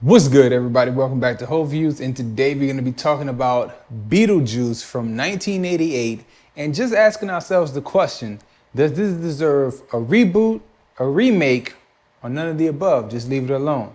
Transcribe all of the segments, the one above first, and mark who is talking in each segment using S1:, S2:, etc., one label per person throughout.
S1: What's good, everybody? Welcome back to Whole Views, and today we're going to be talking about Beetlejuice from 1988 and just asking ourselves the question, does this deserve a reboot, a remake, or none of the above? Just leave it alone.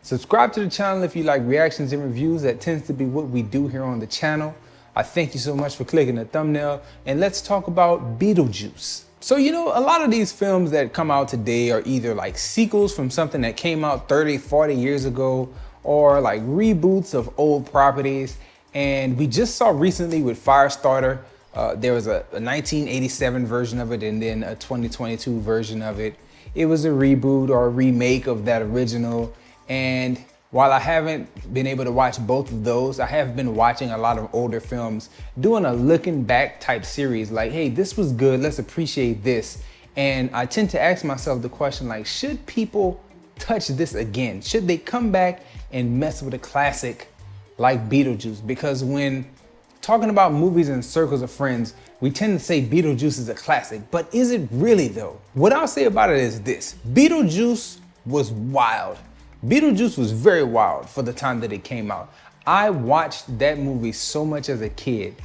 S1: Subscribe to the channel if you like reactions and reviews. That tends to be what we do here on the channel. I thank you so much for clicking the thumbnail, and let's talk about Beetlejuice. So, a lot of these films that come out today are either like sequels from something that came out 30, 40 years ago, or like reboots of old properties. And we just saw recently with Firestarter, there was a 1987 version of it and then a 2022 version of it. It was a reboot or a remake of that original. And while I haven't been able to watch both of those, I have been watching a lot of older films, doing a looking back type series like, hey, this was good, let's appreciate this. And I tend to ask myself the question like, should people touch this again? Should they come back and mess with a classic like Beetlejuice? Because when talking about movies in circles of friends, we tend to say Beetlejuice is a classic, but is it really though? What I'll say about it is this: Beetlejuice was wild. Beetlejuice was very wild for the time that it came out. I watched that movie so much as a kid,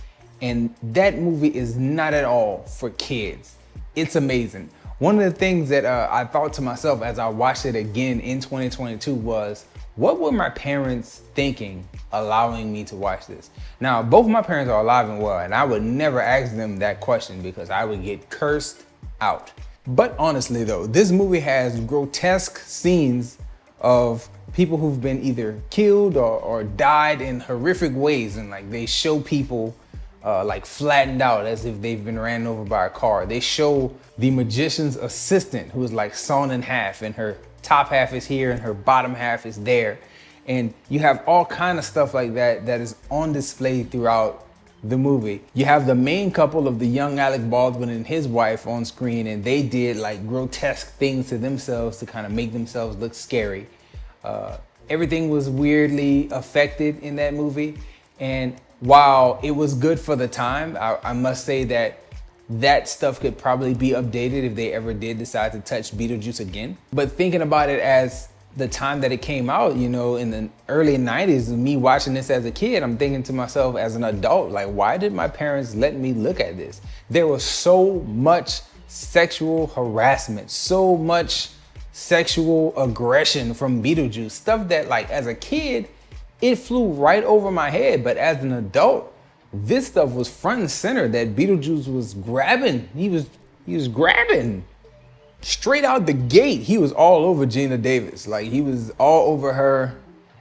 S1: and that movie is not at all for kids. It's amazing. One of the things that I thought to myself as I watched it again in 2022 was, what were my parents thinking allowing me to watch this? Now, both of my parents are alive and well, and I would never ask them that question because I would get cursed out. But honestly though, this movie has grotesque scenes of people who've been either killed or died in horrific ways, and like they show people like flattened out as if they've been ran over by a car. They show the magician's assistant who is like sawn in half, and her top half is here and her bottom half is there, and you have all kind of stuff like that that is on display throughout the movie. You have the main couple of the young Alec Baldwin and his wife on screen, and they did like grotesque things to themselves to kind of make themselves look scary. Everything was weirdly affected in that movie, and while it was good for the time, I must say that that stuff could probably be updated if they ever did decide to touch Beetlejuice again. But thinking about it as the time that it came out, in the early 90s, me watching this as a kid, I'm thinking to myself as an adult, like, why did my parents let me look at this? There was so much sexual harassment, so much sexual aggression from Beetlejuice, stuff that like as a kid, it flew right over my head. But as an adult, this stuff was front and center, that Beetlejuice was grabbing. He was grabbing. Straight out the gate, he was all over Gina Davis. Like, he was all over her.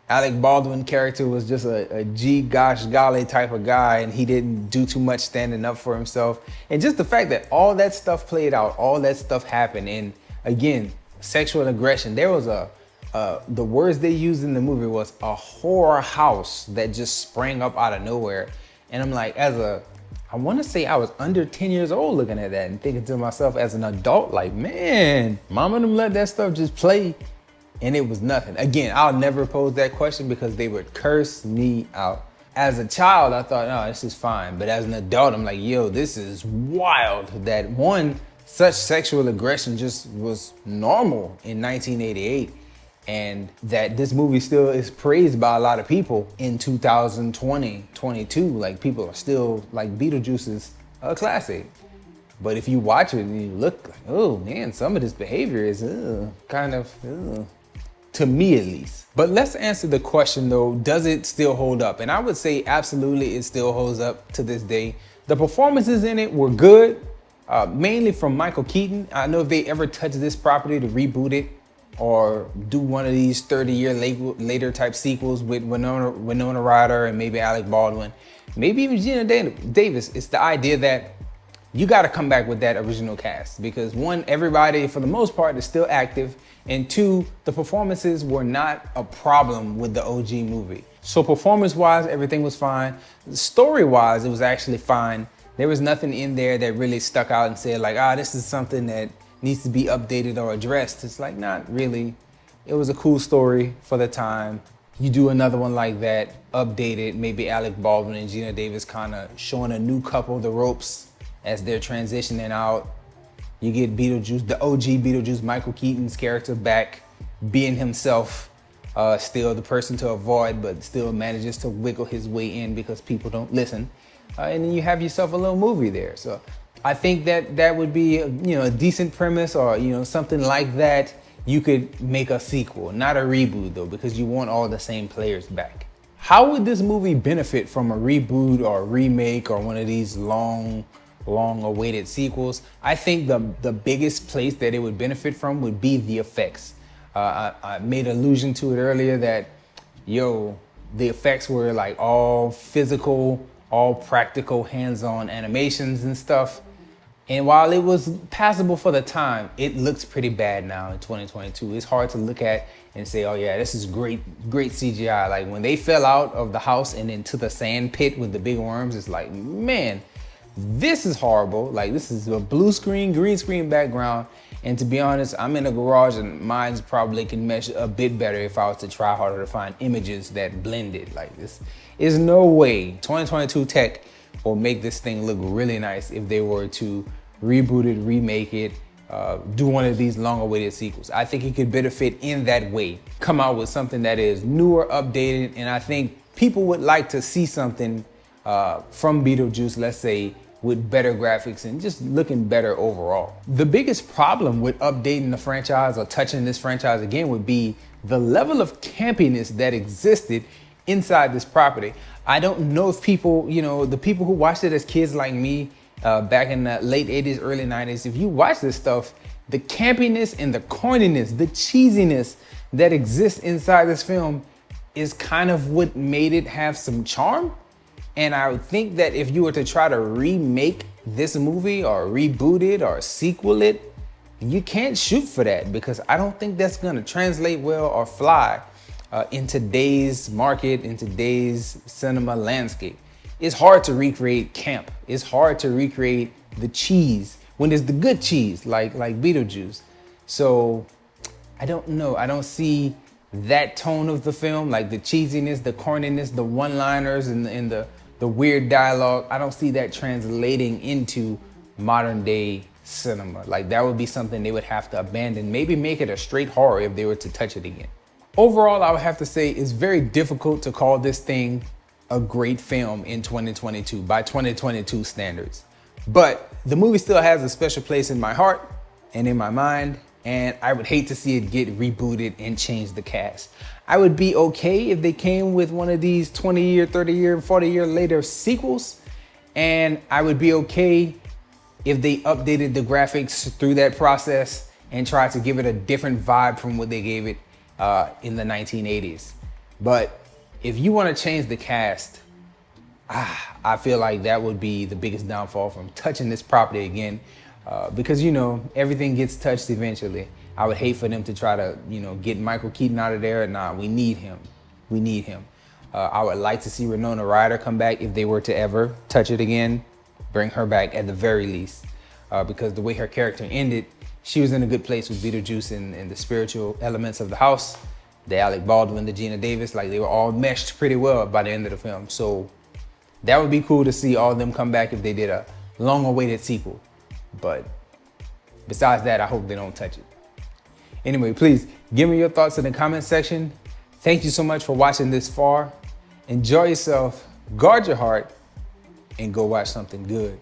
S1: Alec Baldwin character was just a gee gosh golly type of guy, and he didn't do too much standing up for himself. And just the fact that all that stuff played out, all that stuff happened, and again, sexual aggression. There was the words they used in the movie was a horror house that just sprang up out of nowhere. And I'm like, I want to say I was under 10 years old looking at that and thinking to myself as an adult, like, man, mama them let that stuff just play and it was nothing. Again, I'll never pose that question because they would curse me out. As a child, I thought, no, this is fine. But as an adult, I'm like, yo, this is wild that such sexual aggression just was normal in 1988. And that this movie still is praised by a lot of people in 2020, 22. Like, people are still like, Beetlejuice is a classic. But if you watch it and you look like, oh man, some of this behavior is kind of, to me at least. But let's answer the question though, does it still hold up? And I would say absolutely it still holds up to this day. The performances in it were good, mainly from Michael Keaton. I know if they ever touch this property to reboot it, or do one of these 30-year later type sequels with Winona Ryder and maybe Alec Baldwin, maybe even Gina Davis, it's the idea that you got to come back with that original cast, because one, everybody for the most part is still active, and two, the performances were not a problem with the OG movie. So performance-wise, everything was fine. Story-wise, it was actually fine. There was nothing in there that really stuck out and said like, this is something that needs to be updated or addressed. It's like, not really. It was a cool story for the time. You do another one like that, updated, maybe Alec Baldwin and Gina Davis kind of showing a new couple the ropes as they're transitioning out. You get Beetlejuice, the OG Beetlejuice, Michael Keaton's character back, being himself, still the person to avoid, but still manages to wiggle his way in because people don't listen. And then you have yourself a little movie there. So I think that would be a decent premise, or something like that. You could make a sequel, not a reboot though, because you want all the same players back. How would this movie benefit from a reboot or a remake or one of these long awaited sequels? I think the biggest place that it would benefit from would be the effects. I made allusion to it earlier that, the effects were like all physical, all practical, hands-on animations and stuff. And while it was passable for the time, it looks pretty bad now in 2022. It's hard to look at and say, oh yeah, this is great CGI. Like when they fell out of the house and into the sand pit with the big worms, it's like, man, this is horrible. Like this is a blue screen, green screen background. And to be honest, I'm in a garage and mine probably can mesh a bit better if I was to try harder to find images that blended. Like this is no way 2022 tech will make this thing look really nice if they were to reboot it, remake it, do one of these long-awaited sequels. I think it could benefit in that way. Come out with something that is newer, updated, and I think people would like to see something from Beetlejuice, let's say, with better graphics and just looking better overall. The biggest problem with updating the franchise or touching this franchise again would be the level of campiness that existed inside this property. I don't know if people, the people who watched it as kids like me back in the late 80s, early 90s, if you watch this stuff, the campiness and the corniness, the cheesiness that exists inside this film is kind of what made it have some charm. And I would think that if you were to try to remake this movie or reboot it or sequel it, you can't shoot for that, because I don't think that's gonna translate well or fly in today's market, in today's cinema landscape. It's hard to recreate camp. It's hard to recreate the cheese when there's the good cheese like Beetlejuice. So I don't know. I don't see that tone of the film, like the cheesiness, the corniness, the one-liners and the weird dialogue. I don't see that translating into modern day cinema. Like that would be something they would have to abandon, maybe make it a straight horror if they were to touch it again. Overall, I would have to say it's very difficult to call this thing a great film in 2022 by 2022 standards. But the movie still has a special place in my heart and in my mind, and I would hate to see it get rebooted and change the cast. I would be okay if they came with one of these 20-year, 30-year, 40-year later sequels, and I would be okay if they updated the graphics through that process and tried to give it a different vibe from what they gave it in the 1980s. But if you want to change the cast, I feel like that would be the biggest downfall from touching this property again, because everything gets touched eventually. I would hate for them to try to get Michael Keaton out of there. Nah, we need him. We need him. I would like to see Winona Ryder come back if they were to ever touch it again. Bring her back at the very least, because the way her character ended, she was in a good place with Beetlejuice and the spiritual elements of the house. The Alec Baldwin, the Gina Davis, like they were all meshed pretty well by the end of the film. So that would be cool to see all of them come back if they did a long-awaited sequel. But besides that, I hope they don't touch it. Anyway, please give me your thoughts in the comment section. Thank you so much for watching this far. Enjoy yourself, guard your heart, and go watch something good.